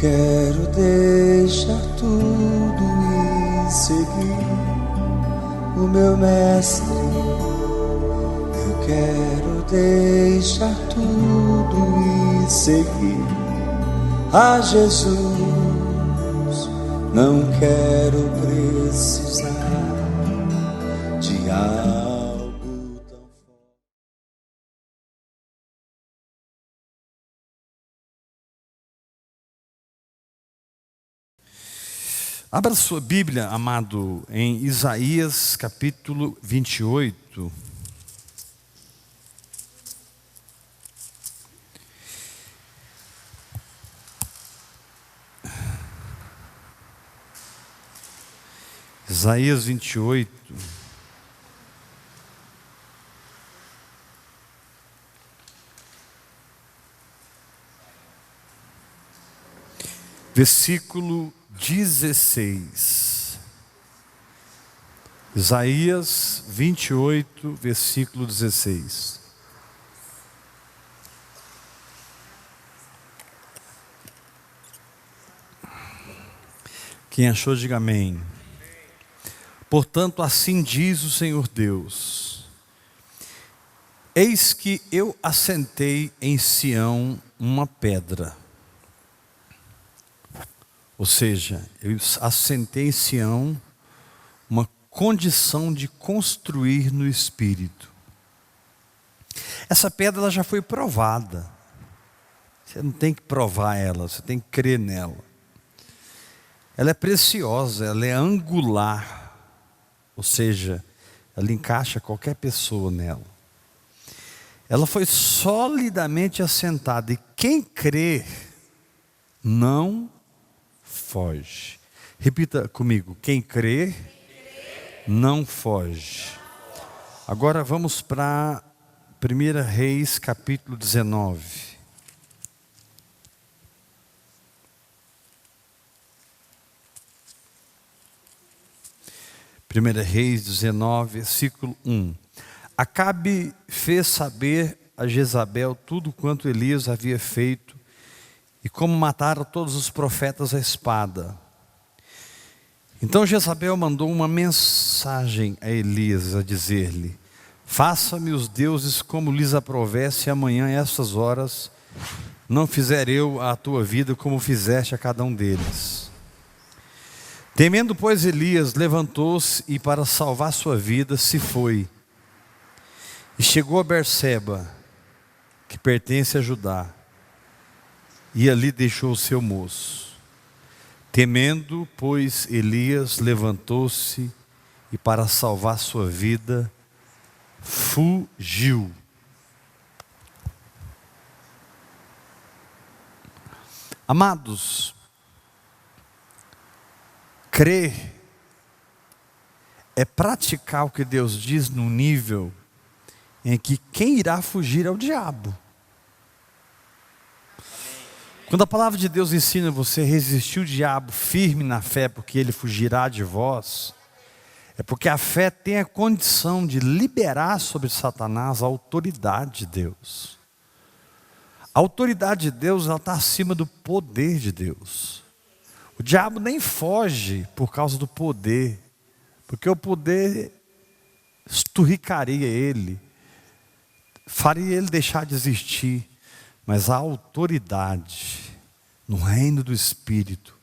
quero deixar tudo e seguir o meu mestre. Eu quero deixar tudo e seguir a Jesus. Não quero precisar de algo tão forte. Abra sua Bíblia, amado, em Isaías capítulo 28. Isaías 28. Versículo 16. Isaías 28, versículo 16. Quem achou, diga amém. Portanto, assim diz o Senhor Deus: eis que eu assentei em Sião uma pedra. Ou seja, eu assentei em Sião uma condição de construir no Espírito. Essa pedra ela já foi provada. Você não tem que provar ela, você tem que crer nela. Ela é preciosa, ela é angular. Ou seja, ela encaixa qualquer pessoa nela. Ela foi solidamente assentada. E quem crer não foge. Repita comigo: quem crê não foge. Agora vamos para 1 Reis capítulo 19. 1 Reis 19, versículo 1. Acabe fez saber a Jezabel tudo quanto Elias havia feito e como mataram todos os profetas à espada. Então Jezabel mandou uma mensagem a Elias a dizer-lhe: faça-me os deuses como lhes aprouver, se amanhã a estas horas não fizer eu a tua vida como fizeste a cada um deles. Temendo, pois, Elias levantou-se e para salvar sua vida se foi. E chegou a Berseba, que pertence a Judá, e ali deixou o seu moço. Temendo, pois, Elias levantou-se e para salvar sua vida fugiu. Amados, crer é praticar o que Deus diz num nível em que quem irá fugir é o diabo. Quando a palavra de Deus ensina você a resistir o diabo firme na fé, porque ele fugirá de vós, é porque a fé tem a condição de liberar sobre Satanás a autoridade de Deus. A autoridade de Deus está acima do poder de Deus. O diabo nem foge por causa do poder, porque o poder esturricaria ele, faria ele deixar de existir. Mas a autoridade no reino do Espírito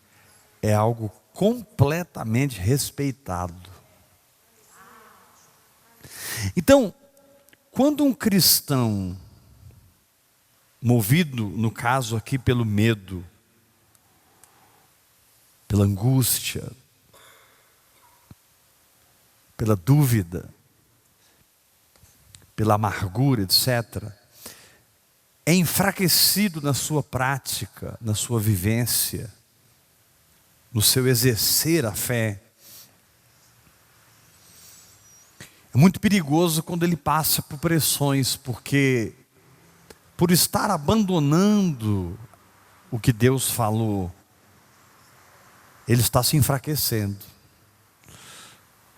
é algo completamente respeitado. Então, quando um cristão, movido no caso aqui pelo medo, pela angústia, pela dúvida, pela amargura, etc., é enfraquecido na sua prática, na sua vivência, no seu exercer a fé. É muito perigoso quando ele passa por pressões, porque por estar abandonando o que Deus falou, ele está se enfraquecendo.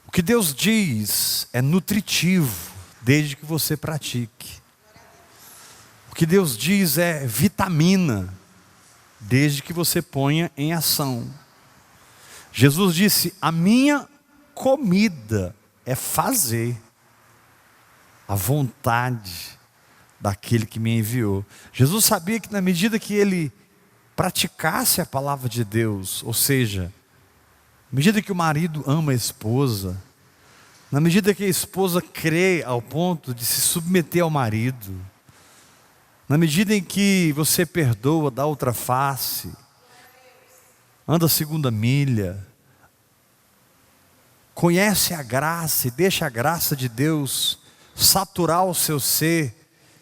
O que Deus diz é nutritivo, desde que você pratique. O que Deus diz é vitamina, desde que você ponha em ação. Jesus disse: a minha comida é fazer a vontade daquele que me enviou. Jesus sabia que na medida que ele praticasse a palavra de Deus, ou seja, na medida que o marido ama a esposa, na medida que a esposa crê ao ponto de se submeter ao marido, na medida em que você perdoa, dá outra face, anda a segunda milha, conhece a graça e deixa a graça de Deus saturar o seu ser,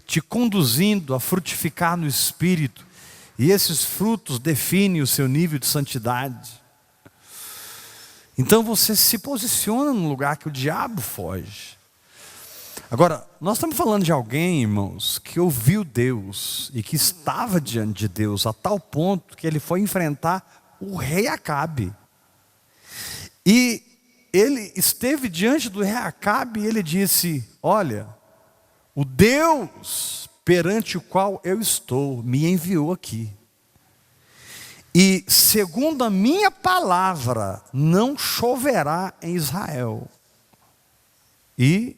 te conduzindo a frutificar no Espírito, e esses frutos definem o seu nível de santidade. Então você se posiciona num lugar que o diabo foge. Agora, nós estamos falando de alguém, irmãos, que ouviu Deus e que estava diante de Deus a tal ponto que ele foi enfrentar o rei Acabe. E ele esteve diante do rei Acabe e ele disse: olha, o Deus perante o qual eu estou me enviou aqui. E segundo a minha palavra, não choverá em Israel. E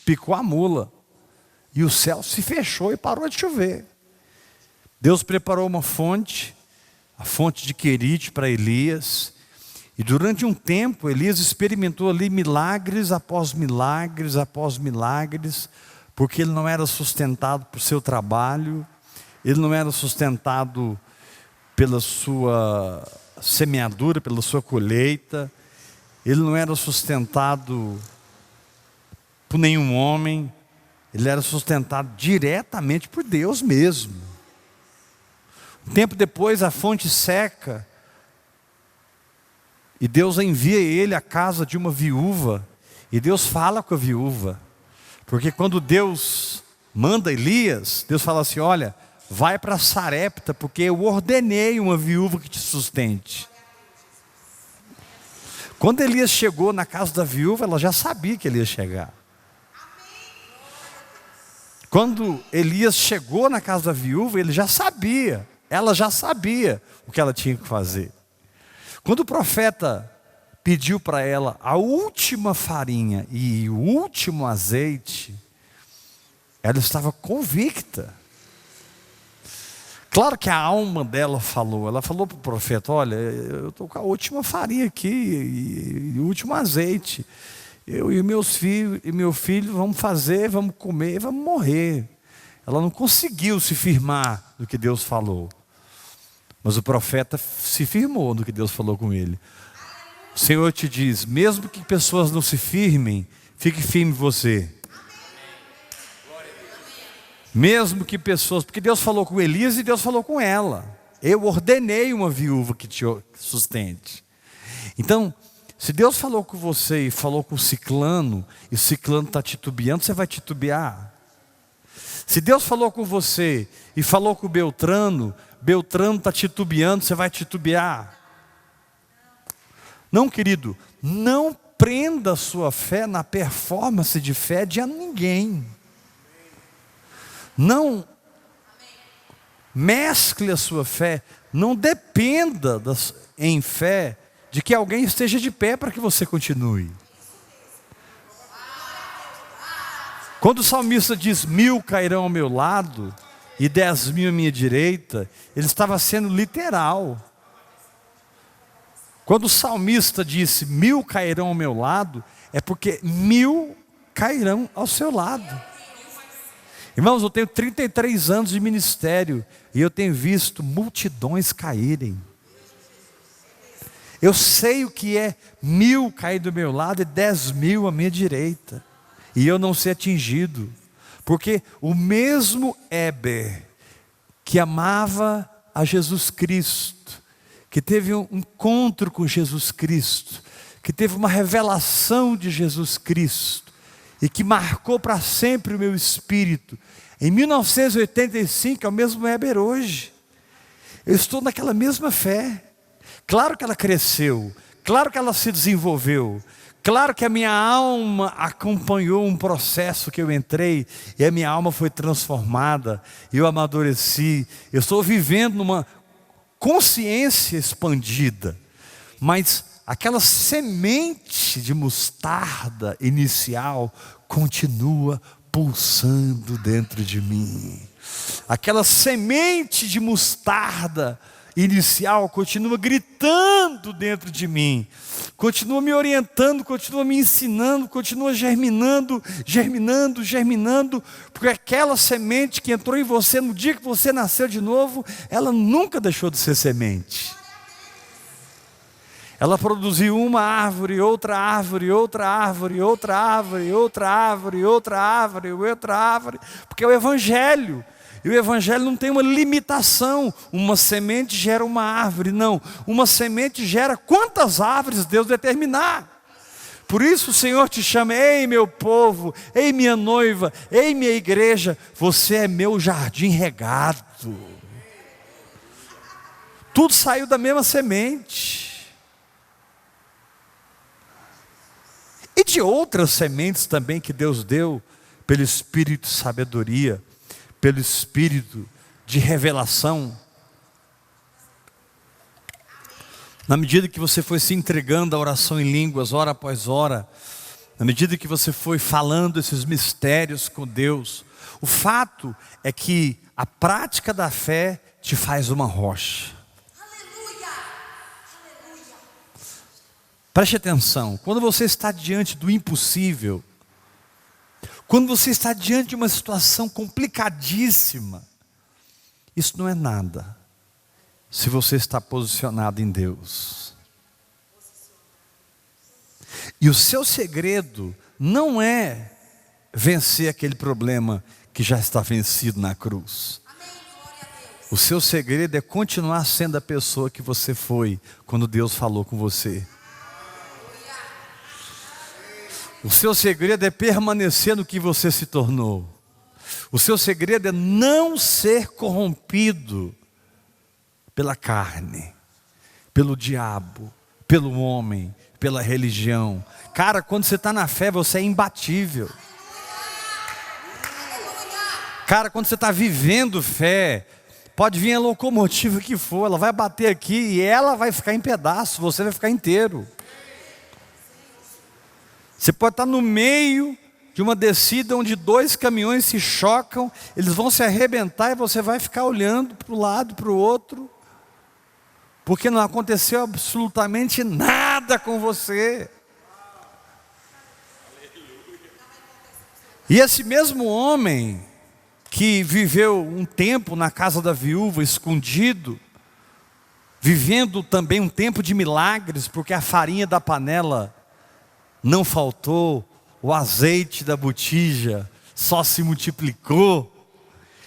picou a mula. E o céu se fechou e parou de chover. Deus preparou uma fonte, a fonte de Querite para Elias. E durante um tempo, Elias experimentou ali milagres após milagres após milagres, porque ele não era sustentado por seu trabalho, ele não era sustentado pela sua semeadura, pela sua colheita, ele não era sustentado por nenhum homem, ele era sustentado diretamente por Deus mesmo. Um tempo depois a fonte seca, e Deus envia ele à casa de uma viúva, e Deus fala com a viúva, porque quando Deus manda Elias, Deus fala assim: olha, vai para Sarepta, porque eu ordenei uma viúva que te sustente. Quando Elias chegou na casa da viúva, ela já sabia que ele ia chegar. Quando Elias chegou na casa da viúva, ele já sabia, ela já sabia o que ela tinha que fazer. Quando o profeta pediu para ela a última farinha e o último azeite, ela estava convicta. Claro que a alma dela falou, ela falou para o profeta: olha, eu estou com a última farinha aqui e o último azeite. Eu e meus filhos e meu filho vamos fazer, vamos comer, vamos morrer. Ela não conseguiu se firmar no que Deus falou. Mas o profeta se firmou no que Deus falou com ele. O Senhor te diz: mesmo que pessoas não se firmem, fique firme você. Mesmo que pessoas, porque Deus falou com Elias e Deus falou com ela: eu ordenei uma viúva que te sustente. Então, se Deus falou com você e falou com o ciclano, e o ciclano está titubeando, você vai titubear. Se Deus falou com você e falou com o Beltrano, Beltrano está titubeando, você vai titubear. Não, querido, não prenda a sua fé na performance de fé de ninguém. Não mescle a sua fé, não dependa em fé de que alguém esteja de pé para que você continue. Quando o salmista diz: 1000 cairão ao meu lado e 10.000 à minha direita, ele estava sendo literal. Quando o salmista disse: 1000 cairão ao meu lado, é porque 1000 cairão ao seu lado. Irmãos, eu tenho 33 anos de ministério e eu tenho visto multidões caírem. Eu sei o que é 1000 cair do meu lado e 10.000 à minha direita, e eu não ser atingido, porque o mesmo Heber que amava a Jesus Cristo, que teve um encontro com Jesus Cristo, que teve uma revelação de Jesus Cristo, e que marcou para sempre o meu espírito, em 1985, é o mesmo Heber hoje. Eu estou naquela mesma fé. Claro que ela cresceu, claro que ela se desenvolveu, claro que a minha alma acompanhou um processo que eu entrei, e a minha alma foi transformada, eu amadureci, eu estou vivendo consciência expandida, mas aquela semente de mostarda inicial continua pulsando dentro de mim. Aquela semente de mostarda inicial continua gritando dentro de mim, continua me orientando, continua me ensinando, continua germinando, porque aquela semente que entrou em você no dia que você nasceu de novo, ela nunca deixou de ser semente. Ela produziu uma árvore, outra árvore, outra árvore, outra árvore, outra árvore, outra árvore, outra árvore, porque é o Evangelho. E o Evangelho não tem uma limitação, uma semente gera uma árvore, não. Uma semente gera quantas árvores Deus determinar. Por isso o Senhor te chama: ei meu povo, ei minha noiva, ei minha igreja, você é meu jardim regado. Tudo saiu da mesma semente. E de outras sementes também que Deus deu, pelo Espírito de sabedoria, pelo Espírito de revelação. Na medida que você foi se entregando à oração em línguas, hora após hora, na medida que você foi falando esses mistérios com Deus, o fato é que a prática da fé te faz uma rocha. Aleluia! Aleluia! Preste atenção, quando você está diante do impossível, quando você está diante de uma situação complicadíssima, isso não é nada, se você está posicionado em Deus. E o seu segredo não é vencer aquele problema que já está vencido na cruz. O seu segredo é continuar sendo a pessoa que você foi quando Deus falou com você. O seu segredo é permanecer no que você se tornou. O seu segredo é não ser corrompido pela carne, pelo diabo, pelo homem, pela religião. Cara, quando você está na fé, você é imbatível. Cara, quando você está vivendo fé, pode vir a locomotiva que for, ela vai bater aqui e ela vai ficar em pedaços, você vai ficar inteiro. Você pode estar no meio de uma descida onde 2 caminhões se chocam, eles vão se arrebentar e você vai ficar olhando para o lado, para o outro, porque não aconteceu absolutamente nada com você. E esse mesmo homem que viveu um tempo na casa da viúva, escondido, vivendo também um tempo de milagres, porque a farinha da panela não faltou, o azeite da botija só se multiplicou.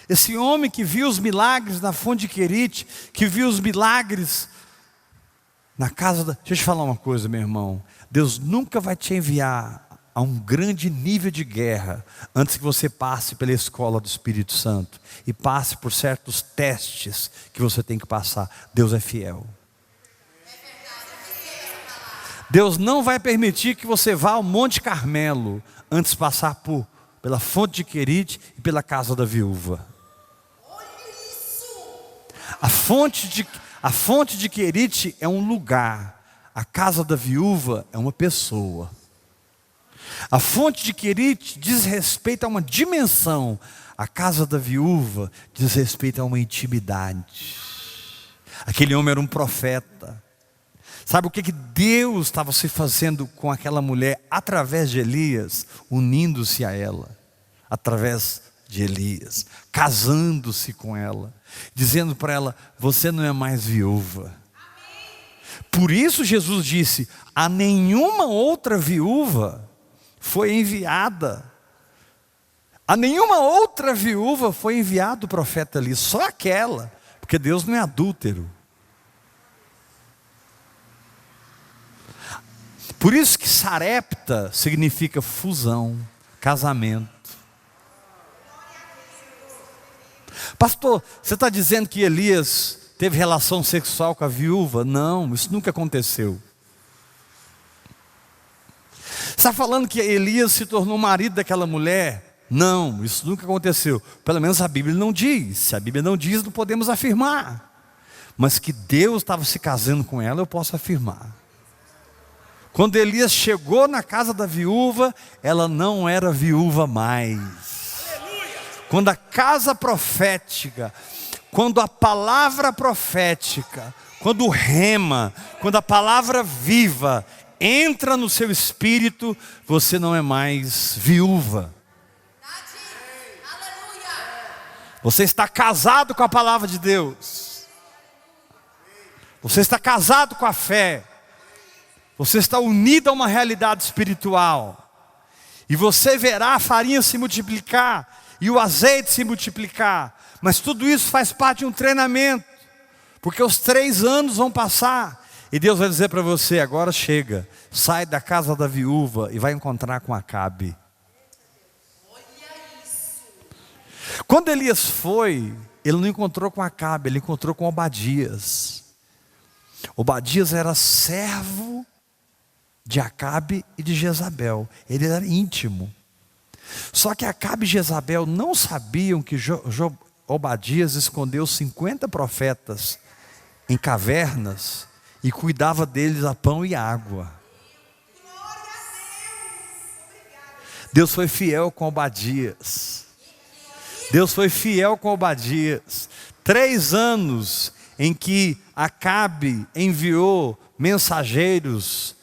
Esse homem que viu os milagres na fonte de Querite, que viu os milagres na casa da... Deixa eu te falar uma coisa, meu irmão. Deus nunca vai te enviar a um grande nível de guerra antes que você passe pela escola do Espírito Santo e passe por certos testes que você tem que passar. Deus é fiel. Deus não vai permitir que você vá ao Monte Carmelo antes de passar pela fonte de Querite e pela casa da viúva. A fonte de Querite é um lugar, a casa da viúva é uma pessoa. A fonte de Querite diz respeito a uma dimensão, a casa da viúva diz respeito a uma intimidade. Aquele homem era um profeta. Sabe o que Deus estava se fazendo com aquela mulher através de Elias? Unindo-se a ela, através de Elias, casando-se com ela, dizendo para ela: você não é mais viúva. Por isso Jesus disse: a nenhuma outra viúva foi enviada. A nenhuma outra viúva foi enviado o profeta Elias, só aquela, porque Deus não é adúltero. Por isso que Sarepta significa fusão, casamento. Pastor, você está dizendo que Elias teve relação sexual com a viúva? Não, isso nunca aconteceu. Você está falando que Elias se tornou marido daquela mulher? Não, isso nunca aconteceu. Pelo menos a Bíblia não diz. Se a Bíblia não diz, não podemos afirmar. mas que Deus estava se casando com ela, eu posso afirmar. Quando Elias chegou na casa da viúva, ela não era viúva mais. Quando a casa profética, quando a palavra profética, quando o rema, quando a palavra viva entra no seu espírito, você não é mais viúva. Você está casado com a palavra de Deus. Você está casado com a fé. Você está unido a uma realidade espiritual. E você verá a farinha se multiplicar e o azeite se multiplicar. Mas tudo isso faz parte de um treinamento. Porque os 3 anos vão passar. E Deus vai dizer para você, agora chega. Sai da casa da viúva e vai encontrar com Acabe. Quando Elias foi, ele não encontrou com Acabe, ele encontrou com Obadias. Obadias era servo de Acabe e de Jezabel. Ele era íntimo. Só que Acabe e Jezabel não sabiam que Obadias escondeu 50 profetas em cavernas e cuidava deles a pão e água. Deus foi fiel com Obadias. Deus foi fiel com Obadias. 3 anos em que Acabe enviou mensageiros,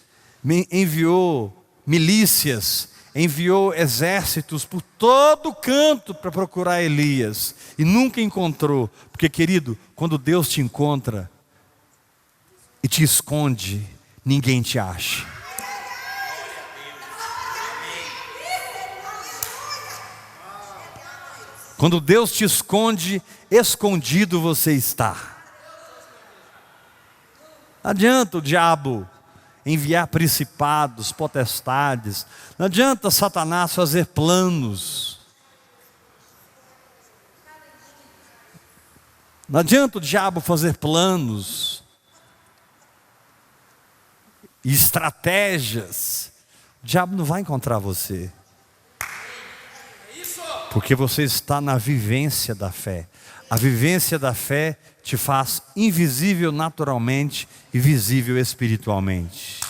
enviou milícias, enviou exércitos por todo canto para procurar Elias. E nunca encontrou. Porque, querido, quando Deus te encontra e te esconde, ninguém te acha. Quando Deus te esconde, escondido você está. Não adianta o diabo enviar principados, potestades. Não adianta Satanás fazer planos. Não adianta o diabo fazer planos e estratégias. O diabo não vai encontrar você. Porque você está na vivência da fé. A vivência da fé te faz invisível naturalmente e visível espiritualmente.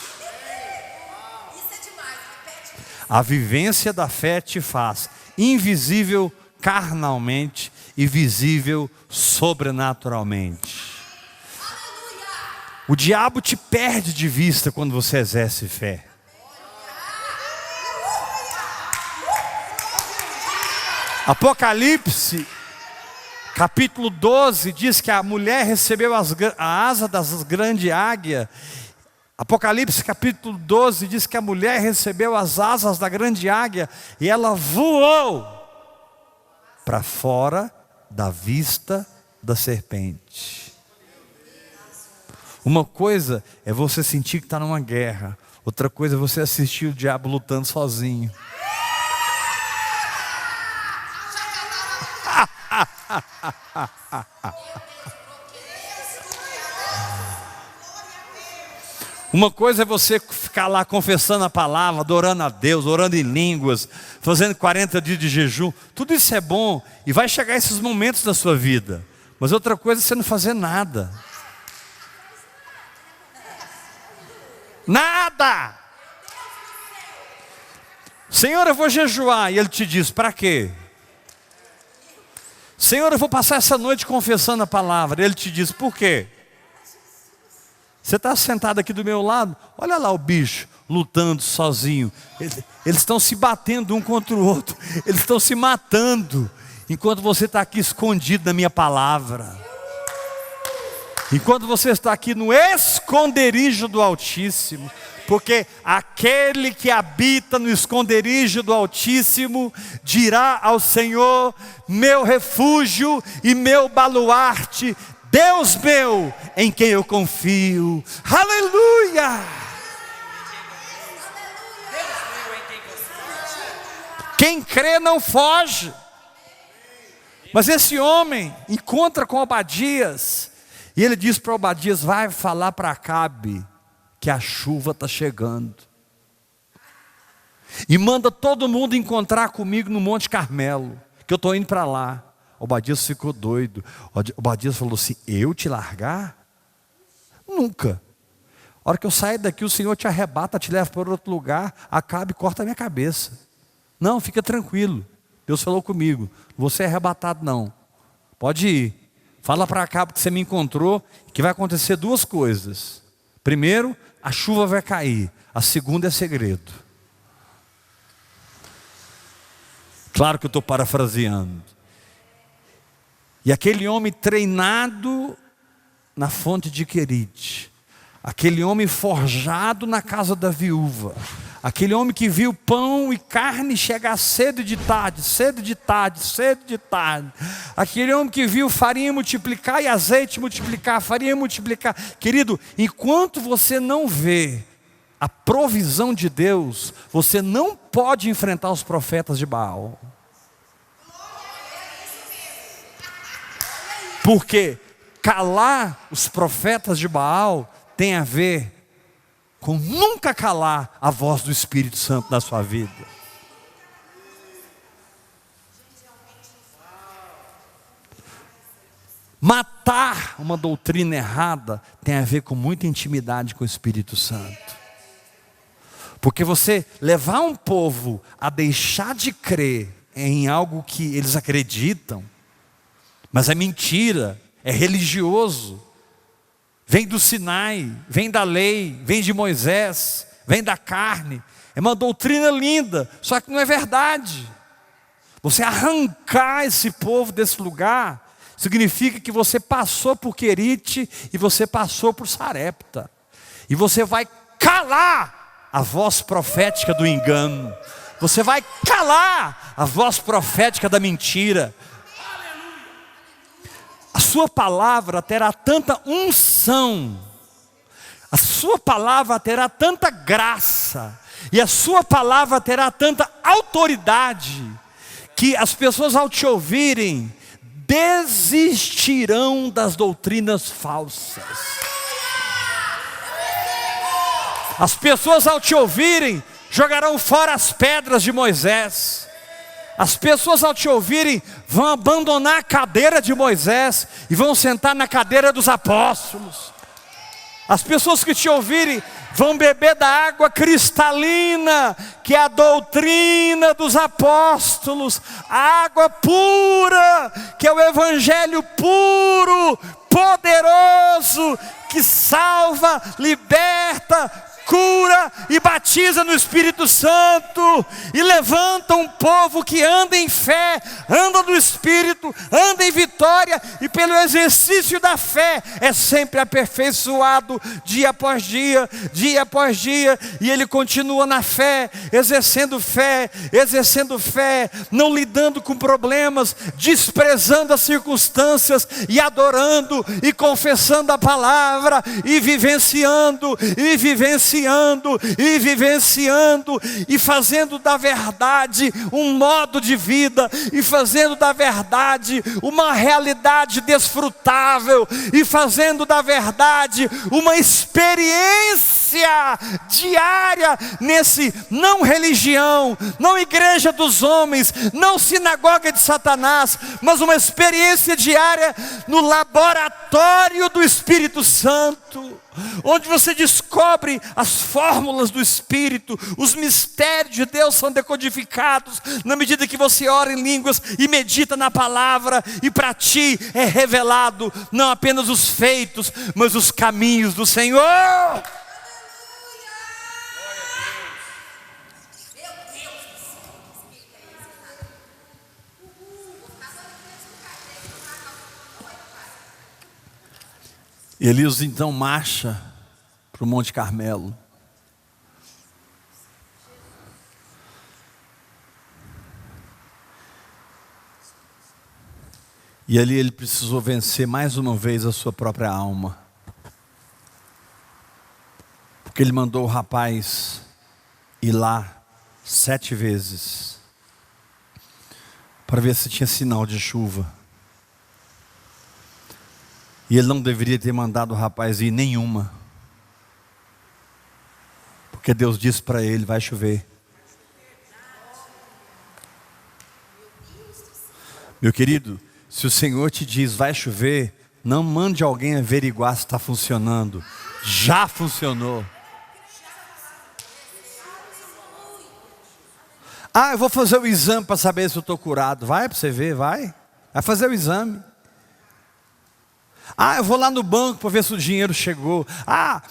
A vivência da fé te faz invisível carnalmente e visível sobrenaturalmente. O diabo te perde de vista quando você exerce fé. Apocalipse, capítulo 12, diz que a mulher recebeu a asa das grandes águias. Apocalipse, capítulo 12, diz que a mulher recebeu as asas da grande águia e ela voou para fora da vista da serpente. Uma coisa é você sentir que está numa guerra, outra coisa é você assistir o diabo lutando sozinho. Uma coisa é você ficar lá confessando a palavra, adorando a Deus, orando em línguas, fazendo 40 dias de jejum. Tudo isso é bom e vai chegar esses momentos da sua vida. Mas outra coisa é você não fazer nada. Nada! Senhor, eu vou jejuar. E Ele te diz, para quê? Senhor, eu vou passar essa noite confessando a palavra. Ele te diz, por quê? Você está sentado aqui do meu lado, olha lá o bicho lutando sozinho. Eles estão se batendo um contra o outro. Eles estão se matando. Enquanto você está aqui escondido na minha palavra. Enquanto você está aqui no esconderijo do Altíssimo. Porque aquele que habita no esconderijo do Altíssimo dirá ao Senhor, meu refúgio e meu baluarte, Deus meu, em quem eu confio. Aleluia! Quem crê não foge. Mas esse homem encontra com Obadias, e ele diz para Obadias, vai falar para Acabe, que a chuva está chegando. E manda todo mundo encontrar comigo no Monte Carmelo, que eu estou indo para lá. Obadias ficou doido. Obadias falou assim: eu te largar? Nunca. A hora que eu sair daqui, o Senhor te arrebata, te leva para outro lugar, acaba e corta a minha cabeça. Não, fica tranquilo. Deus falou comigo: você é arrebatado não. Pode ir. Fala para Acabe que você me encontrou, que vai acontecer duas coisas. Primeiro, a chuva vai cair. A segunda é segredo. Claro que eu estou parafraseando. E aquele homem treinado na fonte de Querite, aquele homem forjado na casa da viúva, aquele homem que viu pão e carne chegar cedo de tarde, cedo de tarde, cedo de tarde, aquele homem que viu farinha multiplicar e azeite multiplicar, farinha multiplicar. Querido, enquanto você não vê a provisão de Deus, você não pode enfrentar os profetas de Baal. Porque calar os profetas de Baal tem a ver com nunca calar a voz do Espírito Santo na sua vida. Matar uma doutrina errada tem a ver com muita intimidade com o Espírito Santo. Porque você levar um povo a deixar de crer em algo que eles acreditam, mas é mentira, é religioso, vem do Sinai, vem da lei, vem de Moisés, vem da carne, é uma doutrina linda, só que não é verdade. Você arrancar esse povo desse lugar, significa que você passou por Querite e você passou por Sarepta, e você vai calar a voz profética do engano, você vai calar a voz profética da mentira. A sua palavra terá tanta unção, a sua palavra terá tanta graça, e a sua palavra terá tanta autoridade, que as pessoas ao te ouvirem, desistirão das doutrinas falsas. As pessoas ao te ouvirem, jogarão fora as pedras de Moisés. As pessoas ao te ouvirem vão abandonar a cadeira de Moisés e vão sentar na cadeira dos apóstolos. As pessoas que te ouvirem vão beber da água cristalina, que é a doutrina dos apóstolos, a água pura, que é o evangelho puro, poderoso, que salva, liberta, cura e batiza no Espírito Santo, e levanta um povo que anda em fé, anda no Espírito, anda em vitória, e pelo exercício da fé é sempre aperfeiçoado dia após dia, dia após dia, e ele continua na fé, exercendo fé, não lidando com problemas, desprezando as circunstâncias, e adorando, e confessando a palavra, e vivenciando, e fazendo da verdade um modo de vida, e fazendo da verdade uma realidade desfrutável, e fazendo da verdade uma experiência diária nesse não religião, não igreja dos homens, não sinagoga de Satanás, mas uma experiência diária no laboratório do Espírito Santo, onde você descobre as fórmulas do Espírito, os mistérios de Deus são decodificados na medida que você ora em línguas e medita na palavra, e para ti é revelado não apenas os feitos, mas os caminhos do Senhor. E Elias então marcha para o Monte Carmelo. E ali ele precisou vencer mais uma vez a sua própria alma. Porque ele mandou o rapaz ir lá 7 vezes para ver se tinha sinal de chuva. E ele não deveria ter mandado o rapaz ir nenhuma, porque Deus disse para ele: vai chover. Meu querido, Se o Senhor te diz, vai chover, não mande alguém averiguar se está funcionando. Já funcionou. Ah, eu vou fazer o exame para saber se eu estou curado. Vai para você ver, vai. Vai fazer o exame. Ah, eu vou lá no banco para ver se o dinheiro chegou. Ah,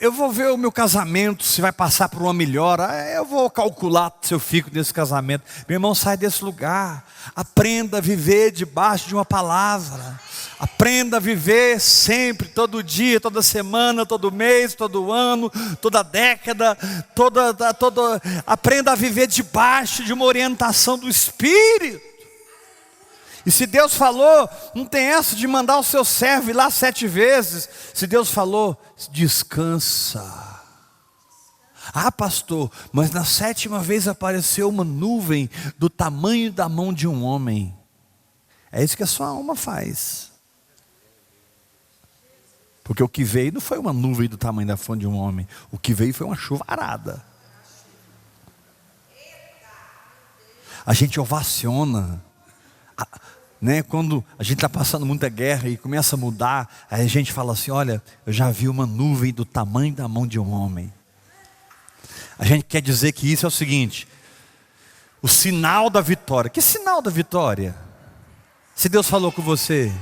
eu vou ver o meu casamento, se vai passar por uma melhora. Eu vou calcular se eu fico nesse casamento. Meu irmão, sai desse lugar. Aprenda a viver debaixo de uma palavra. Aprenda a viver sempre, todo dia, toda semana, todo mês, todo ano, toda década, aprenda a viver debaixo de uma orientação do Espírito. E se Deus falou, não tem essa de mandar o seu servo ir lá 7 vezes. Se Deus falou, descansa. Ah, pastor, mas na 7ª vez apareceu uma nuvem do tamanho da mão de um homem. É isso que a sua alma faz. Porque o que veio não foi uma nuvem do tamanho da mão de um homem. O que veio foi uma chuvarada. A gente ovaciona. Quando a gente está passando muita guerra e começa a mudar, aí a gente fala assim, olha, eu já vi uma nuvem do tamanho da mão de um homem. A gente quer dizer que isso é o seguinte, o sinal da vitória. Que sinal da vitória? Se Deus falou com você,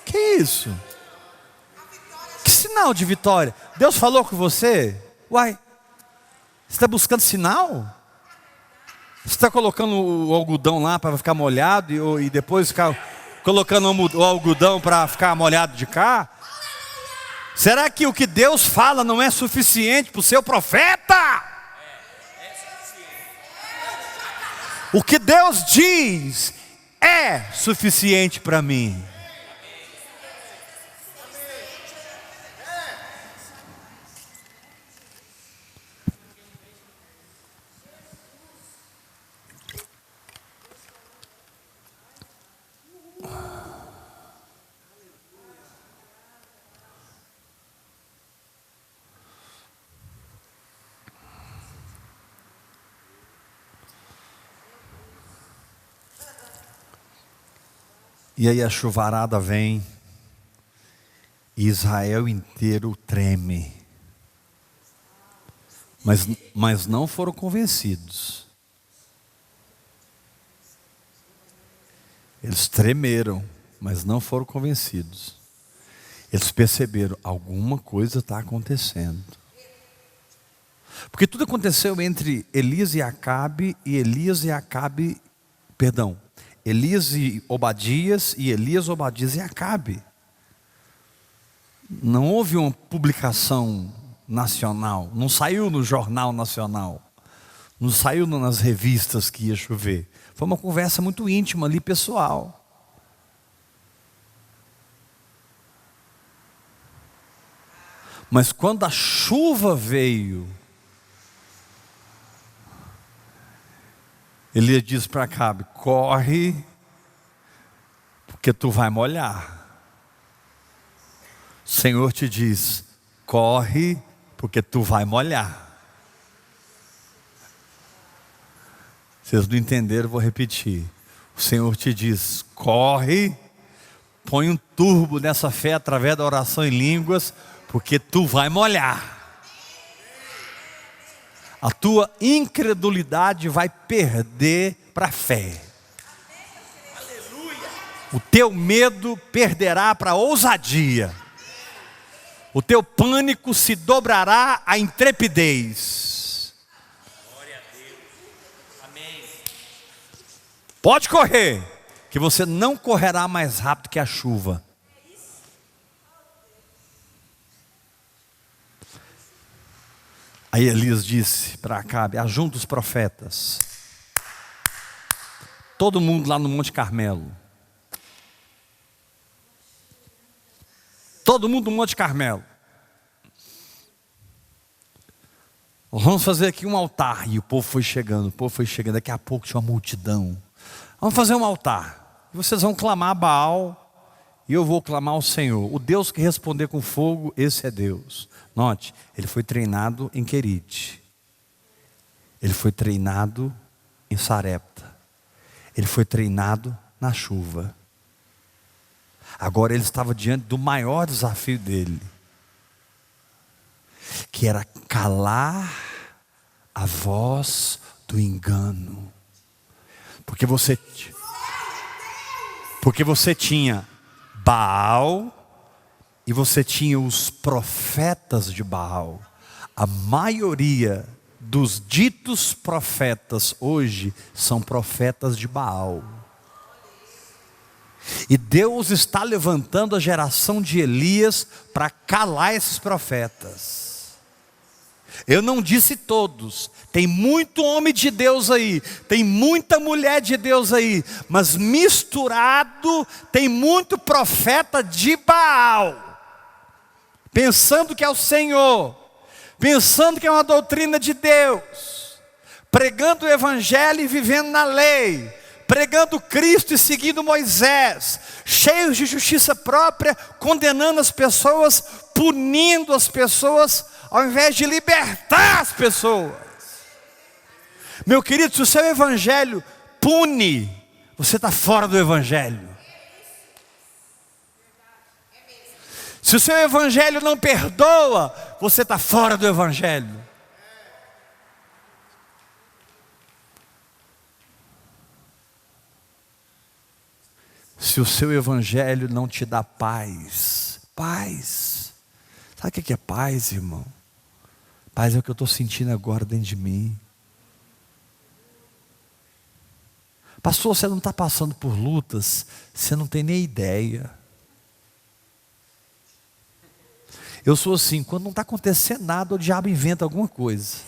que isso? Que sinal de vitória? Deus falou com você? Uai, você está buscando sinal? Você está colocando o algodão lá para ficar molhado e depois ficar colocando o algodão para ficar molhado de cá? Será que o que Deus fala não é suficiente para o seu profeta? O que Deus diz é suficiente para mim. E aí a chuvarada vem, e Israel inteiro treme. Mas não foram convencidos. Eles tremeram, mas não foram convencidos. Eles perceberam, alguma coisa está acontecendo. Porque tudo aconteceu entre Elias e Acabe, Elias e Obadias, e Elias, Obadias e Acabe. Não houve uma publicação nacional, não saiu no jornal nacional, não saiu nas revistas que ia chover. Foi uma conversa muito íntima ali, pessoal. Mas quando a chuva veio, Elias disse para Acabe, corre, porque tu vai molhar. O Senhor te diz, corre, porque tu vai molhar. Vocês não entenderam, eu vou repetir. O Senhor te diz, corre, põe um turbo nessa fé através da oração em línguas, porque tu vai molhar. A tua incredulidade vai perder para a fé. O teu medo perderá para a ousadia. O teu pânico se dobrará à intrepidez. Glória a Deus. Amém. Pode correr, que você não correrá mais rápido que a chuva. Aí Elias disse para Acabe, ajunta os profetas. Todo mundo lá no Monte Carmelo. Todo mundo no Monte Carmelo. Vamos fazer aqui um altar. E o povo foi chegando, daqui a pouco tinha uma multidão. Vamos fazer um altar. Vocês vão clamar a Baal, e eu vou clamar ao Senhor. O Deus que responder com fogo, esse é Deus. Note, ele foi treinado em Querite. Ele foi treinado em Sarepta. Ele foi treinado na chuva. Agora ele estava diante do maior desafio dele, que era calar a voz do engano. Porque você tinha Baal e você tinha os profetas de Baal. A maioria dos ditos profetas hoje são profetas de Baal. E Deus está levantando a geração de Elias para calar esses profetas. Eu não disse todos, tem muito homem de Deus aí, tem muita mulher de Deus aí, mas misturado tem muito profeta de Baal, pensando que é o Senhor, pensando que é uma doutrina de Deus, pregando o evangelho e vivendo na lei, pregando Cristo e seguindo Moisés, cheios de justiça própria, condenando as pessoas, punindo as pessoas, ao invés de libertar as pessoas. Meu querido, se o seu evangelho pune, você está fora do evangelho. Se o seu evangelho não perdoa, você está fora do evangelho. Se o seu evangelho não te dá paz, sabe o que é paz, irmão? Paz é o que eu estou sentindo agora dentro de mim. Pastor, você não está passando por lutas, você não tem nem ideia. Eu sou assim, quando não está acontecendo nada, o diabo inventa alguma coisa.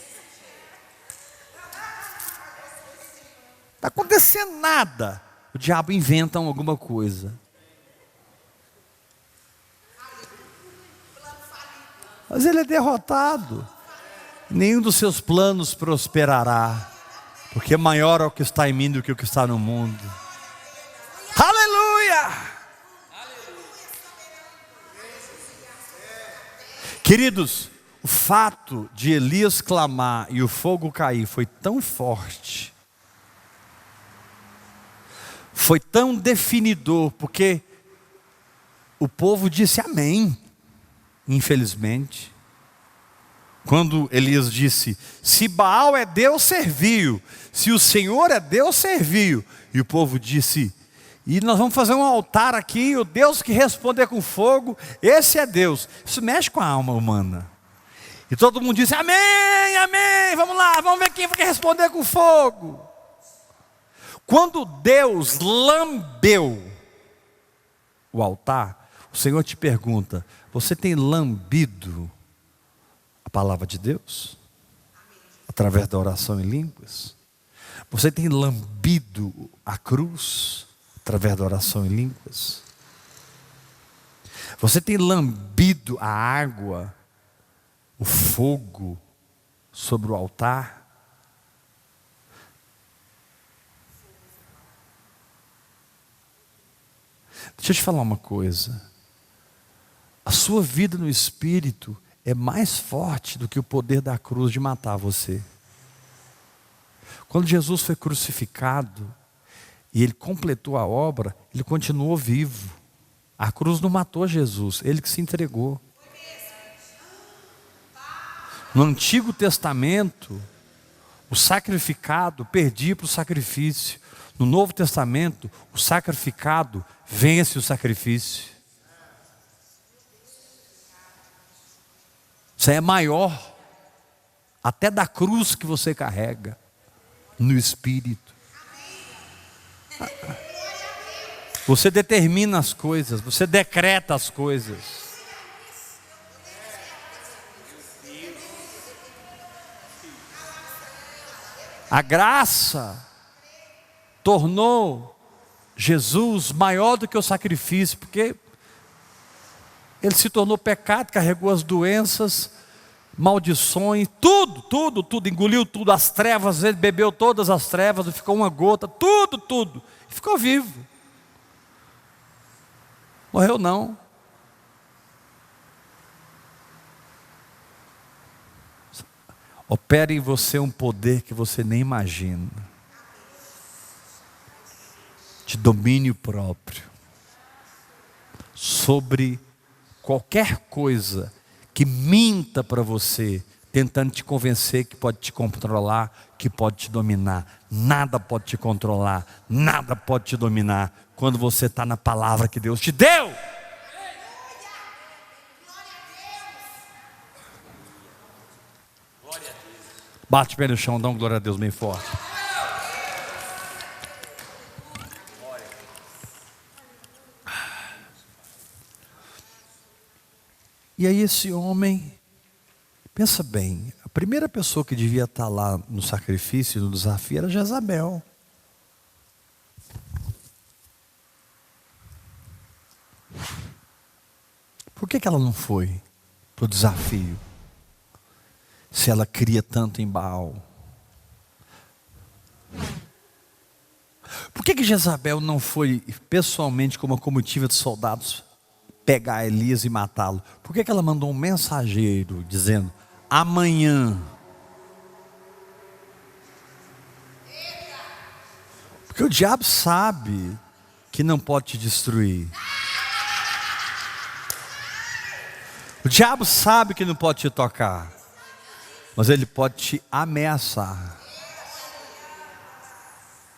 Não está acontecendo nada, o diabo inventa alguma coisa. Mas ele é derrotado. Nenhum dos seus planos prosperará, porque maior é o que está em mim do que o que está no mundo. Aleluia! Queridos, o fato de Elias clamar e o fogo cair foi tão forte, foi tão definidor, porque o povo disse amém, infelizmente. Quando Elias disse, se Baal é Deus, serviu, se o Senhor é Deus, serviu. E o povo disse, e nós vamos fazer um altar aqui, o Deus que responder com fogo, esse é Deus. Isso mexe com a alma humana. E todo mundo disse, amém, amém, vamos lá, vamos ver quem vai responder com fogo. Quando Deus lambeu o altar, o Senhor te pergunta, você tem lambido a palavra de Deus? Através da oração em línguas? Você tem lambido a cruz? Através da oração em línguas? Você tem lambido a água, o fogo sobre o altar? Deixa eu te falar uma coisa. A sua vida no Espírito é mais forte do que o poder da cruz de matar você. Quando Jesus foi crucificado e Ele completou a obra, Ele continuou vivo. A cruz não matou Jesus, Ele que se entregou. No Antigo Testamento, o sacrificado perdia para o sacrifício. No Novo Testamento, o sacrificado vence o sacrifício. Isso é maior até da cruz que você carrega no Espírito. Você determina as coisas, você decreta as coisas. A graça tornou Jesus maior do que o sacrifício, porque Ele se tornou pecado, carregou as doenças, maldições, tudo, engoliu tudo, as trevas, Ele bebeu todas as trevas, não ficou uma gota, tudo, e ficou vivo. Morreu não. Opera em você um poder que você nem imagina. de domínio próprio sobre qualquer coisa que minta para você, tentando te convencer que pode te controlar, que pode te dominar. Nada pode te controlar, nada pode te dominar quando você está na palavra que Deus te deu. Bate o pé no chão, dá um glória a Deus bem forte. E aí esse homem, pensa bem, a primeira pessoa que devia estar lá no sacrifício, no desafio, era Jezabel. Por que ela não foi para o desafio? Se ela cria tanto em Baal. Por que Jezabel não foi pessoalmente com uma comitiva de soldados pegar Elias e matá-lo? Por que ela mandou um mensageiro dizendo, amanhã? Porque o diabo sabe que não pode te destruir. O diabo sabe que não pode te tocar. Mas ele pode te ameaçar.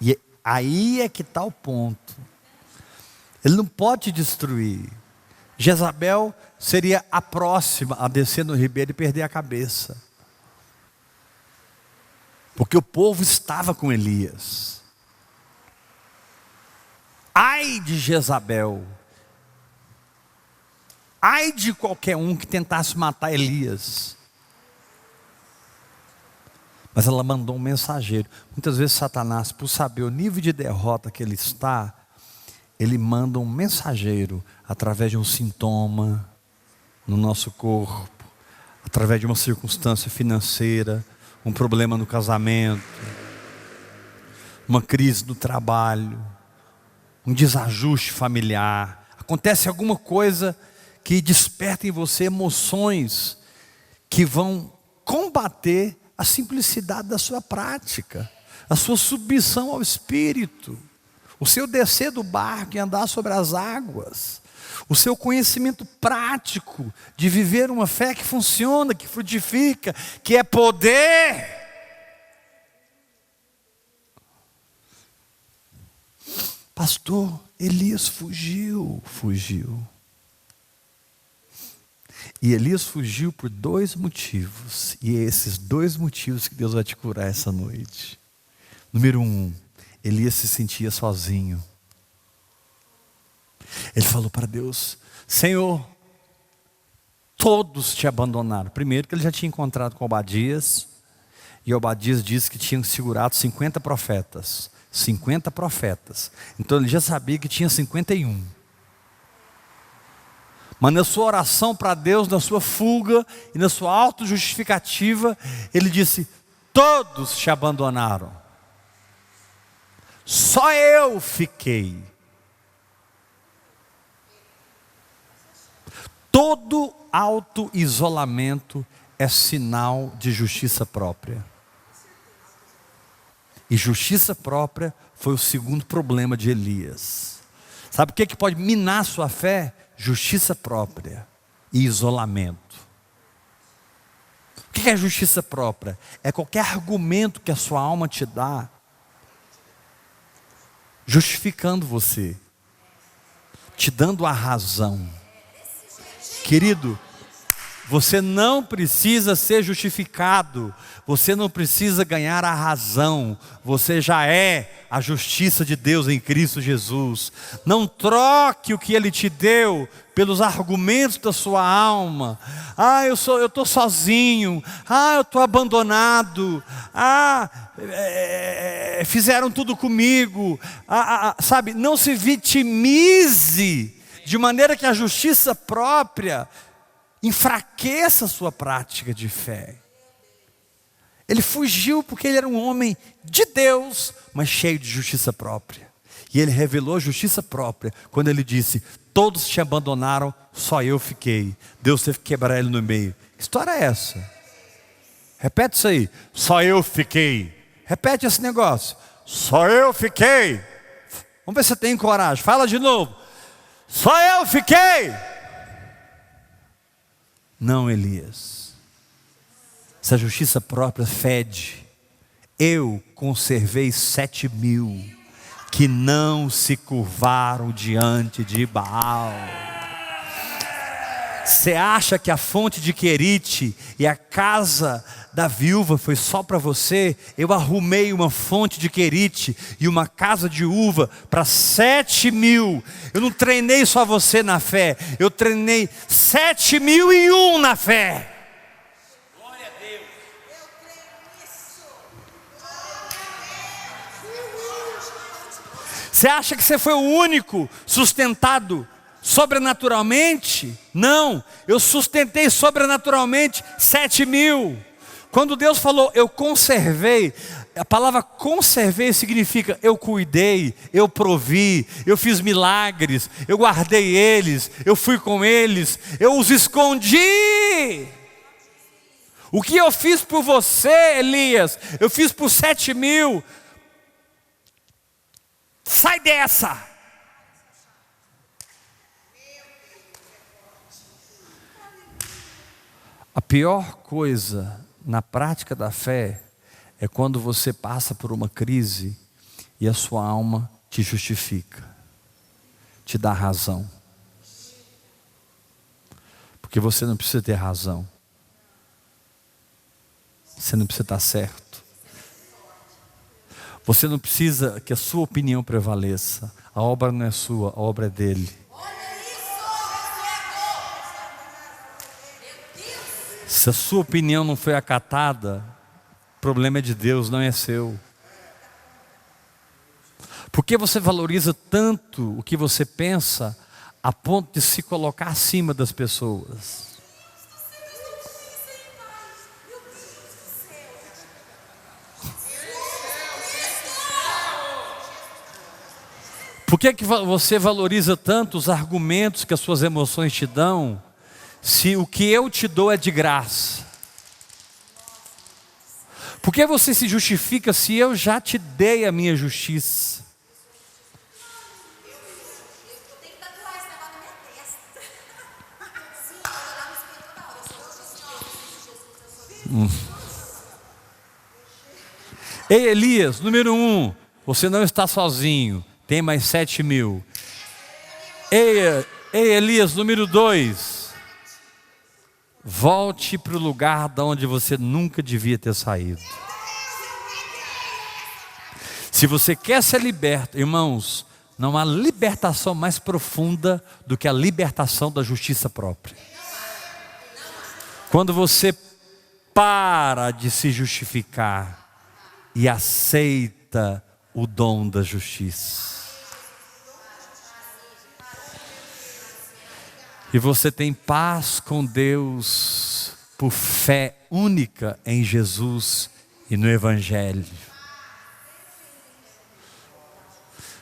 E aí é que está o ponto. Ele não pode te destruir. Jezabel seria a próxima a descer no ribeiro e perder a cabeça. Porque o povo estava com Elias. Ai de Jezabel. Ai de qualquer um que tentasse matar Elias. Mas ela mandou um mensageiro. Muitas vezes Satanás, por saber o nível de derrota que ele está, ele manda um mensageiro através de um sintoma no nosso corpo, através de uma circunstância financeira, um problema no casamento, uma crise no trabalho, um desajuste familiar. Acontece alguma coisa que desperta em você emoções que vão combater a simplicidade da sua prática, a sua submissão ao Espírito, o seu descer do barco e andar sobre as águas, o seu conhecimento prático de viver uma fé que funciona, que frutifica, que é poder. Pastor, Elias fugiu. E Elias fugiu por 2 motivos. E é esses 2 motivos que Deus vai te curar essa noite. Número 1, Elias se sentia sozinho. Ele falou para Deus, Senhor, todos te abandonaram. Primeiro que ele já tinha encontrado com Obadias. E Obadias disse que tinham segurado 50 profetas. 50 profetas. Então ele já sabia que tinha 51. Mas na sua oração para Deus, na sua fuga e na sua autojustificativa, ele disse, todos te abandonaram. Só eu fiquei. Todo auto-isolamento é sinal de justiça própria. E justiça própria foi o segundo problema de Elias. Sabe o que pode minar sua fé? Justiça própria e isolamento. O que é justiça própria? É qualquer argumento que a sua alma te dá, justificando você, te dando a razão. Querido, você não precisa ser justificado, você não precisa ganhar a razão, você já é a justiça de Deus em Cristo Jesus. Não troque o que Ele te deu pelos argumentos da sua alma. Eu estou sozinho, eu estou abandonado, fizeram tudo comigo, sabe, não se vitimize, de maneira que a justiça própria enfraqueça a sua prática de fé. Ele fugiu porque ele era um homem de Deus, mas cheio de justiça própria. E ele revelou a justiça própria quando ele disse, todos te abandonaram, só eu fiquei. Deus teve que quebrar ele no meio. Que história é essa? Repete isso aí. Só eu fiquei. Repete esse negócio. Só eu fiquei. Vamos ver se você tem coragem. Fala de novo. Só eu fiquei. Não, Elias. Essa justiça própria fede. Eu conservei 7.000 que não se curvaram diante de Baal. Você acha que a fonte de Querite e a casa da viúva foi só para você? Eu arrumei uma fonte de Querite e uma casa de uva para 7.000. Eu não treinei só você na fé, eu treinei 7.001 na fé. Glória a Deus. Você acha que você foi o único sustentado sobrenaturalmente? Não, eu sustentei sobrenaturalmente 7.000. Quando Deus falou, eu conservei, a palavra conservei significa eu cuidei, eu provi, eu fiz milagres, eu guardei eles, eu fui com eles, eu os escondi. O que eu fiz por você, Elias, eu fiz por 7.000. Sai dessa. A pior coisa na prática da fé é quando você passa por uma crise e a sua alma te justifica, te dá razão. Porque você não precisa ter razão. Você não precisa estar certo. Você não precisa que a sua opinião prevaleça. A obra não é sua, a obra é dele. Se a sua opinião não foi acatada, o problema é de Deus, não é seu. Por que você valoriza tanto o que você pensa a ponto de se colocar acima das pessoas? Por que você valoriza tanto os argumentos que as suas emoções te dão, se o que eu te dou é de graça? Por que você se justifica se eu já te dei a minha justiça? Ei, Elias, número 1, você não está sozinho, tem mais 7.000. Ei, Elias, número 2, volte para o lugar de onde você nunca devia ter saído. Se você quer ser liberto, irmãos, não há libertação mais profunda do que a libertação da justiça própria. Quando você para de se justificar e aceita o dom da justiça. E você tem paz com Deus por fé única em Jesus e no Evangelho.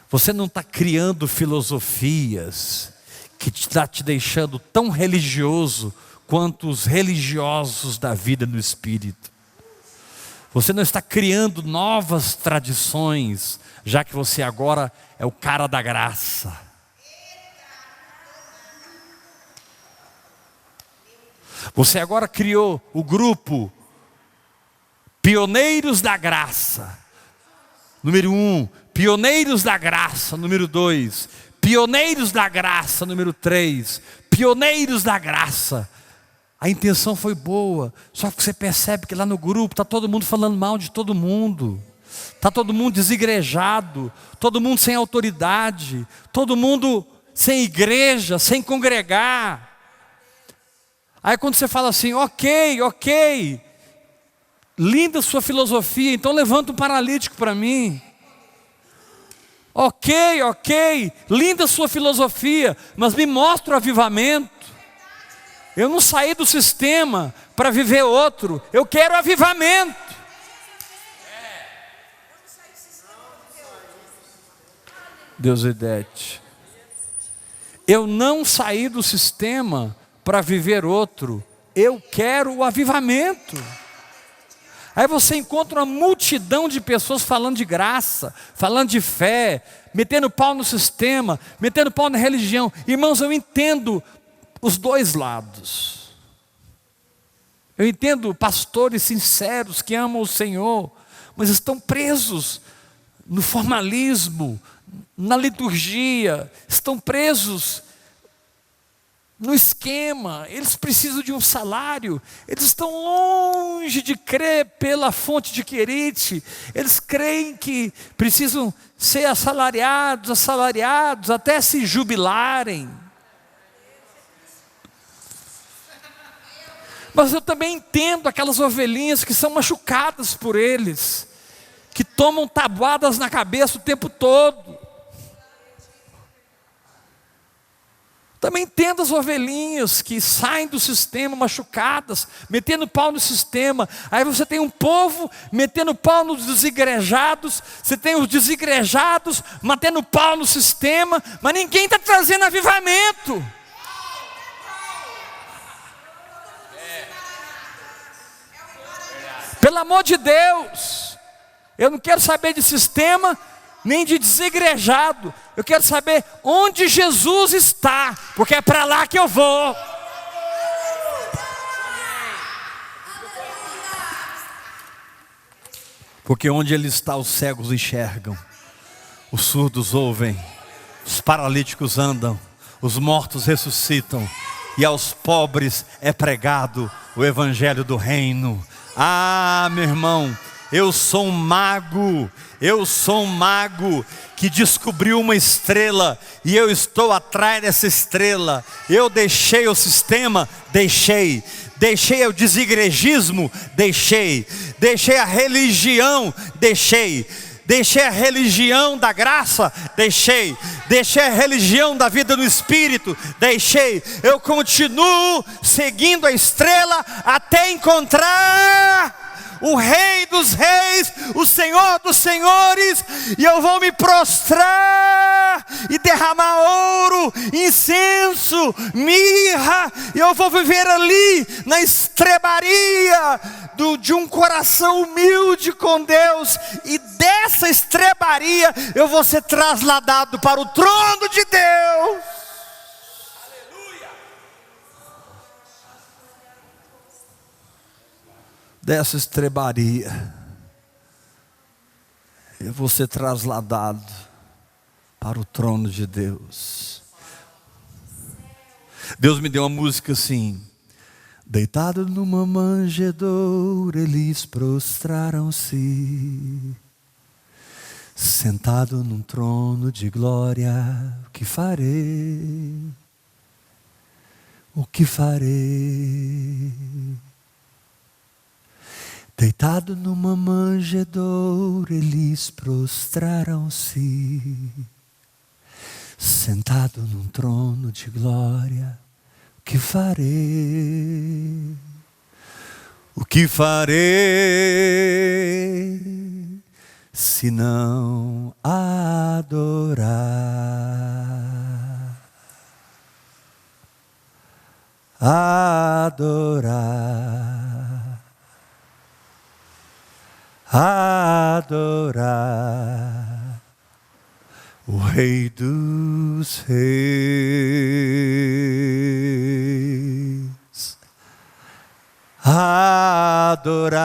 Você não está criando filosofias que está te deixando tão religioso quanto os religiosos da vida no Espírito. Você não está criando novas tradições, já que você agora é o cara da graça. Você agora criou o grupo Pioneiros da Graça. Número 1, Pioneiros da Graça. Número 2, Pioneiros da Graça. Número 3, Pioneiros da Graça. A intenção foi boa, só que você percebe que lá no grupo está todo mundo falando mal de todo mundo. Está todo mundo desigrejado, todo mundo sem autoridade, todo mundo sem igreja, sem congregar. Aí quando você fala assim, ok, linda sua filosofia, então levanta um paralítico para mim. Ok, linda sua filosofia, mas me mostra o avivamento. Eu não saí do sistema para viver outro, eu quero avivamento. Deus Edete. Eu não saí do sistema para viver outro, eu quero o avivamento. Aí você encontra uma multidão de pessoas falando de graça, falando de fé, metendo pau no sistema, metendo pau na religião. Irmãos, eu entendo os dois lados. Eu entendo pastores sinceros que amam o Senhor, mas estão presos no formalismo, na liturgia, estão presos no esquema. Eles precisam de um salário, eles estão longe de crer pela fonte de Querite. Eles creem que precisam ser assalariados até se jubilarem. Mas eu também entendo aquelas ovelhinhas que são machucadas por eles, que tomam tabuadas na cabeça o tempo todo. Também entendo as ovelhinhas que saem do sistema machucadas, metendo pau no sistema. Aí você tem um povo metendo pau nos desigrejados, você tem os desigrejados metendo pau no sistema, mas ninguém está trazendo avivamento. Pelo amor de Deus, eu não quero saber de sistema, nem de desigrejado. Eu quero saber onde Jesus está, porque é para lá que eu vou. Porque onde Ele está, os cegos enxergam, os surdos ouvem, os paralíticos andam, os mortos ressuscitam, e aos pobres é pregado o evangelho do reino. Ah, meu irmão, eu sou um mago que descobriu uma estrela, e eu estou atrás dessa estrela. Eu deixei o sistema, deixei o desigrejismo, deixei a religião, deixei a religião da graça, deixei a religião da vida no Espírito, eu continuo seguindo a estrela até encontrar o Rei dos Reis, o Senhor dos Senhores, e eu vou me prostrar e derramar ouro, incenso, mirra, e eu vou viver ali na estrebaria de um coração humilde com Deus, e dessa estrebaria eu vou ser trasladado para o trono de Deus. Dessa estrebaria eu vou ser trasladado para o trono de Deus. Deus me deu uma música assim: deitado numa manjedoura eles prostraram-se, sentado num trono de glória, o que farei? O que farei? Deitado numa manjedoura eles prostraram-se, sentado num trono de glória, o que farei? O que farei se não adorar? Adorar o Rei dos Reis, adorar.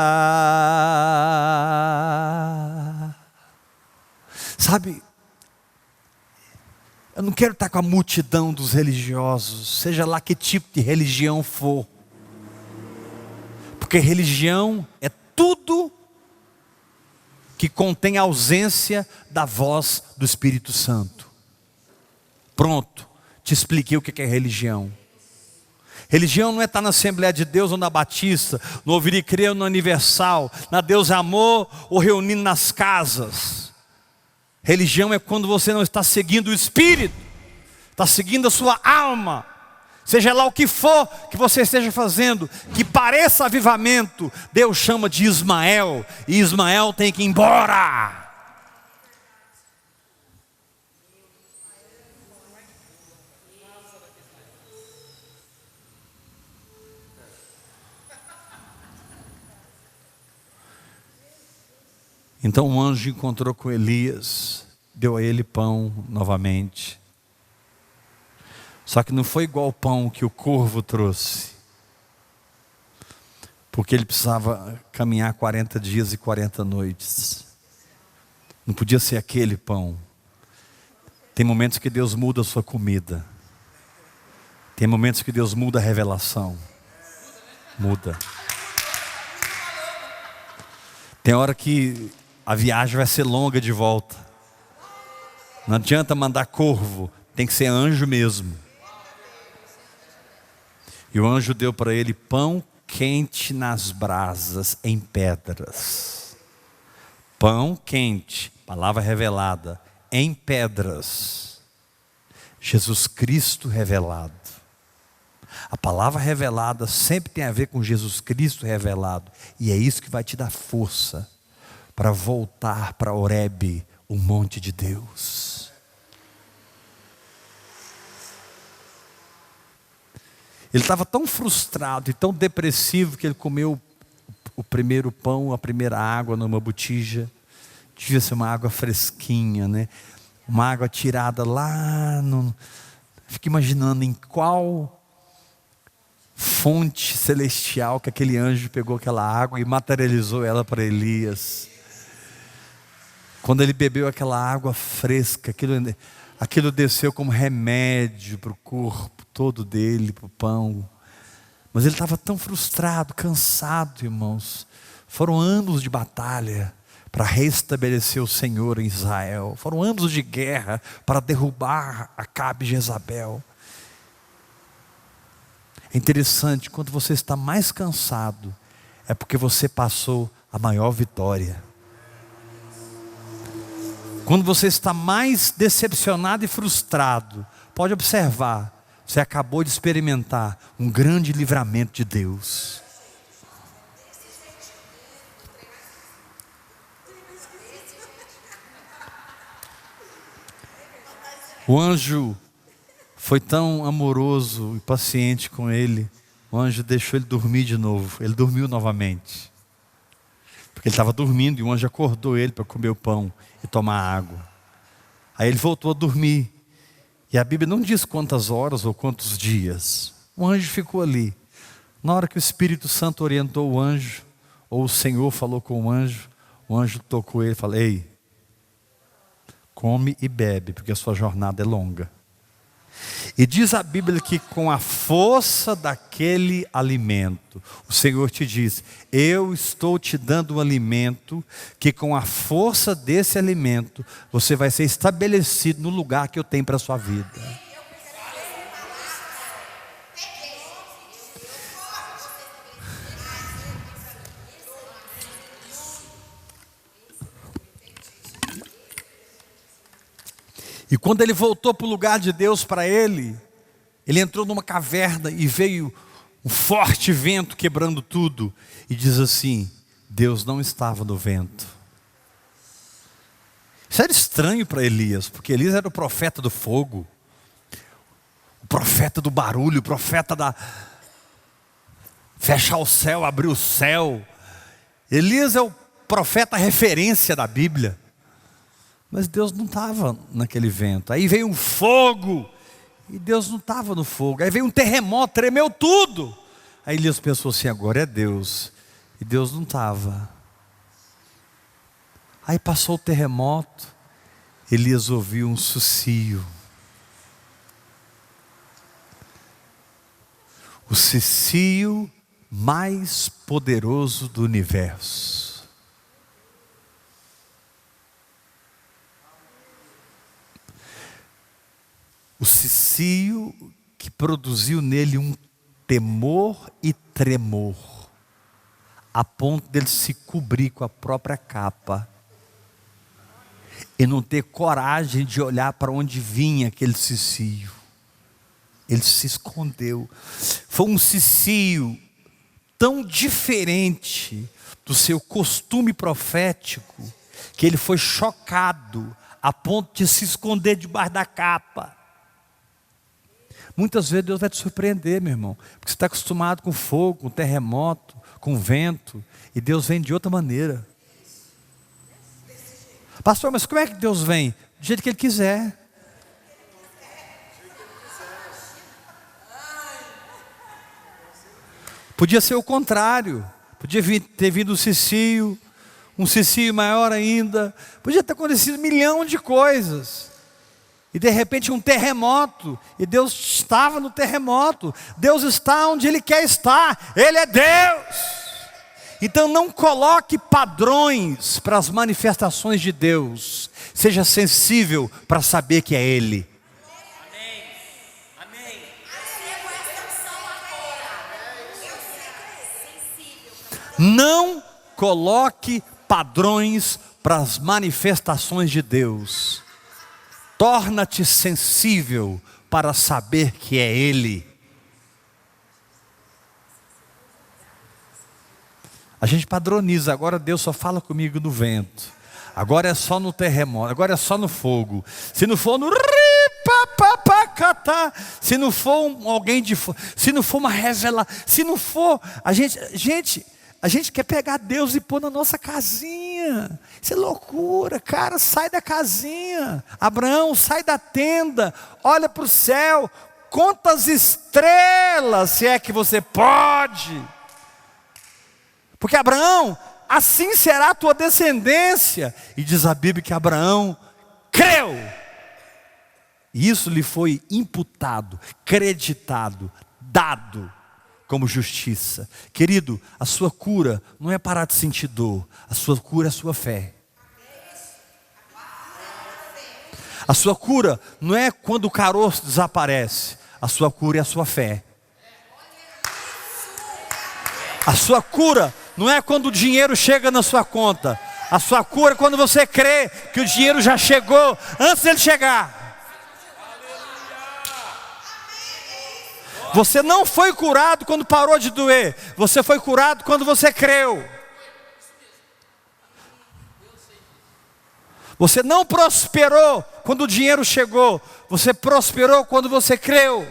Sabe, eu não quero estar com a multidão dos religiosos, seja lá que tipo de religião for, porque religião é tudo que contém a ausência da voz do Espírito Santo. Pronto, te expliquei o que é religião. Religião não é estar na Assembleia de Deus ou na Batista, no Ouvir e Crer ou no Universal, na Deus é Amor ou reunindo nas casas. Religião é quando você não está seguindo o Espírito, está seguindo a sua alma. Seja lá o que for que você esteja fazendo, que pareça avivamento, Deus chama de Ismael, e Ismael tem que ir embora. Então um anjo encontrou com Elias, deu a ele pão novamente. Só que não foi igual o pão que o corvo trouxe, porque ele precisava caminhar 40 dias e 40 noites. Não podia ser aquele pão. Tem momentos que Deus muda a sua comida. Tem momentos que Deus muda a revelação. Muda. Tem hora que a viagem vai ser longa de volta. Não adianta mandar corvo, tem que ser anjo mesmo. E o anjo deu para ele pão quente nas brasas, em pedras. Pão quente, palavra revelada, em pedras. Jesus Cristo revelado. A palavra revelada sempre tem a ver com Jesus Cristo revelado. E é isso que vai te dar força para voltar para Horebe, o monte de Deus. Ele estava tão frustrado e tão depressivo que ele comeu o primeiro pão, a primeira água numa botija. Devia ser uma água fresquinha, né? Uma água tirada lá no... Fico imaginando em qual fonte celestial que aquele anjo pegou aquela água e materializou ela para Elias. Quando ele bebeu aquela água fresca, aquilo desceu como remédio para o corpo todo dele, para o pão. Mas ele estava tão frustrado, cansado, irmãos. Foram anos de batalha para restabelecer o Senhor em Israel. Foram anos de guerra para derrubar Acabe e Jezabel. É interessante, quando você está mais cansado, é porque você passou a maior vitória. Quando você está mais decepcionado e frustrado, pode observar, você acabou de experimentar um grande livramento de Deus. O anjo foi tão amoroso e paciente com ele, o anjo deixou ele dormir de novo. Ele dormiu novamente, porque ele estava dormindo e o anjo acordou ele para comer o pão e tomar água. Aí ele voltou a dormir, e a Bíblia não diz quantas horas ou quantos dias. O anjo ficou ali. Na hora que o Espírito Santo orientou o anjo, ou o Senhor falou com o anjo tocou ele e falou: ei, come e bebe, porque a sua jornada é longa. E diz a Bíblia que com a força daquele alimento, o Senhor te diz: eu estou te dando um alimento, que com a força desse alimento, você vai ser estabelecido no lugar que eu tenho para a sua vida. E quando ele voltou para o lugar de Deus para ele entrou numa caverna e veio um forte vento quebrando tudo. E diz assim: Deus não estava no vento. Isso era estranho para Elias, porque Elias era o profeta do fogo, o profeta do barulho, o profeta da fechar o céu, abrir o céu. Elias é o profeta referência da Bíblia. Mas Deus não estava naquele vento. Aí veio um fogo, e Deus não estava no fogo. Aí veio um terremoto, tremeu tudo. Aí Elias pensou assim: agora é Deus. E Deus não estava. Aí passou o terremoto, Elias ouviu um sussurro. O sussurro mais poderoso do universo. O sussurro que produziu nele um temor e tremor, a ponto dele se cobrir com a própria capa e não ter coragem de olhar para onde vinha aquele sussurro. Ele se escondeu. Foi um sussurro tão diferente do seu costume profético, que ele foi chocado a ponto de se esconder debaixo da capa. Muitas vezes Deus vai te surpreender, meu irmão, porque você está acostumado com fogo, com terremoto, com vento, e Deus vem de outra maneira. Pastor, mas como é que Deus vem? Do jeito que Ele quiser. Podia ser o contrário. Podia ter vindo um cicio maior ainda. Podia ter acontecido 1 milhão de coisas. E de repente um terremoto. E Deus estava no terremoto. Deus está onde Ele quer estar. Ele é Deus. Então não coloque padrões para as manifestações de Deus. Seja sensível para saber que é Ele. Não coloque padrões para as manifestações de Deus. Torna-te sensível para saber que é Ele. A gente padroniza, agora Deus só fala comigo no vento. Agora é só no terremoto, agora é só no fogo. Se não for no se não for alguém de fora, se não for uma revelação, se não for, a gente quer pegar Deus e pôr na nossa casinha. Isso é loucura, cara. Sai da casinha. Abraão, sai da tenda. Olha para o céu. Conta as estrelas, se é que você pode. Porque Abraão, assim será a tua descendência. E diz a Bíblia que Abraão creu. E isso lhe foi imputado, creditado, dado como justiça. Querido, a sua cura não é parar de sentir dor. A sua cura é a sua fé. A sua cura não é quando o caroço desaparece. A sua cura é a sua fé. A sua cura não é quando o dinheiro chega na sua conta. A sua cura é quando você crê que o dinheiro já chegou antes dele chegar. Você não foi curado quando parou de doer. Você foi curado quando você creu. Você não prosperou quando o dinheiro chegou. Você prosperou quando você creu.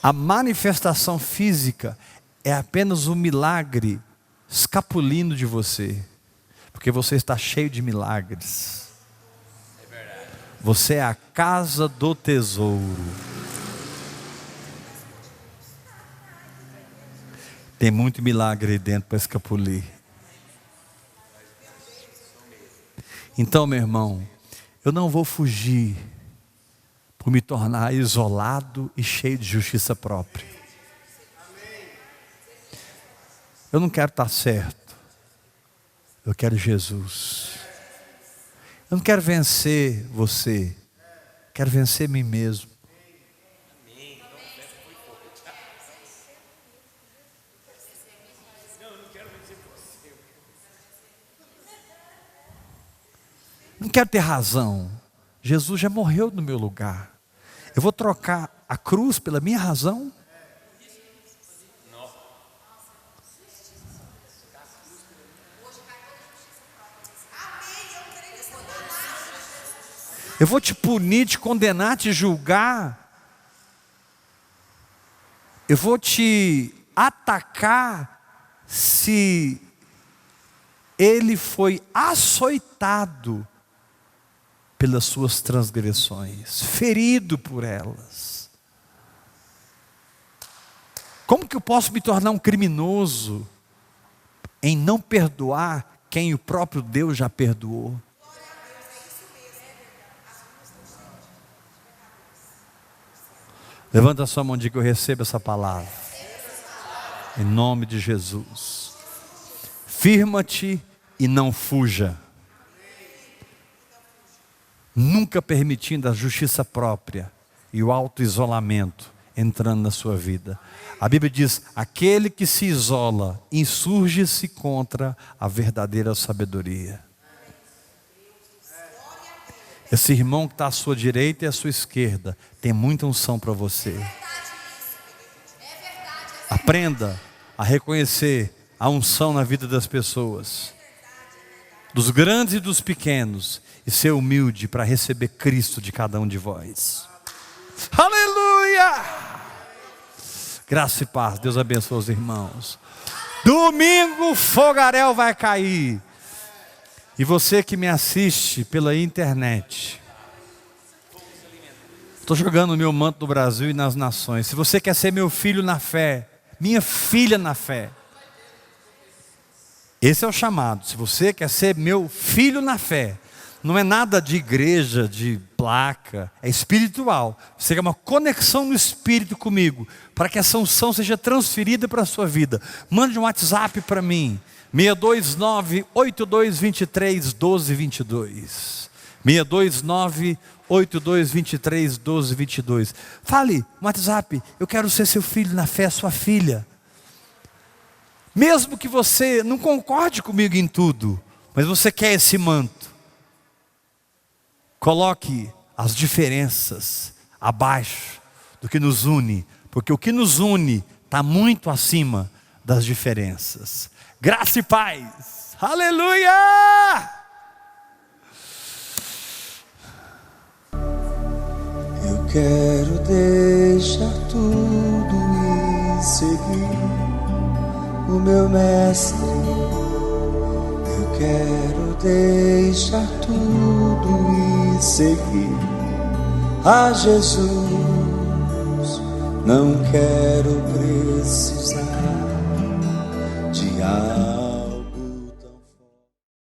A manifestação física é apenas um milagre escapulindo de você. Porque você está cheio de milagres. Você é a casa do tesouro. Tem muito milagre aí dentro para escapulir. Então, meu irmão, eu não vou fugir por me tornar isolado e cheio de justiça própria. Eu não quero estar certo. Eu quero Jesus. Eu não quero vencer você, quero vencer mim mesmo. Não quero ter razão. Jesus já morreu no meu lugar. Eu vou trocar a cruz pela minha razão? Eu vou te punir, te condenar, te julgar. Eu vou te atacar se ele foi açoitado pelas suas transgressões, ferido por elas. Como que eu posso me tornar um criminoso em não perdoar quem o próprio Deus já perdoou? Levanta a sua mão e diga: eu recebo essa palavra. Em nome de Jesus. Firma-te e não fuja. Nunca permitindo a justiça própria e o auto-isolamento entrando na sua vida. A Bíblia diz: aquele que se isola insurge-se contra a verdadeira sabedoria. Esse irmão que está à sua direita e à sua esquerda tem muita unção para você. Aprenda a reconhecer a unção na vida das pessoas, dos grandes e dos pequenos, e ser humilde para receber Cristo de cada um de vós. Aleluia! Graça e paz. Deus abençoe os irmãos. Domingo o fogaréu vai cair. E você que me assiste pela internet, estou jogando o meu manto no Brasil e nas nações. Se você quer ser meu filho na fé, minha filha na fé, esse é o chamado. Se você quer ser meu filho na fé, não é nada de igreja, de placa, é espiritual. Você quer uma conexão no espírito comigo, para que essa unção seja transferida para a sua vida. Mande um WhatsApp para mim, 629-8223-1222. 629-8223-1222. Fale no WhatsApp: eu quero ser seu filho na fé, sua filha. Mesmo que você não concorde comigo em tudo, mas você quer esse manto, coloque as diferenças abaixo do que nos une, porque o que nos une está muito acima das diferenças. Graça e paz, aleluia! Eu quero deixar tudo e seguir o meu mestre. Eu quero deixar tudo e seguir a Jesus. Não quero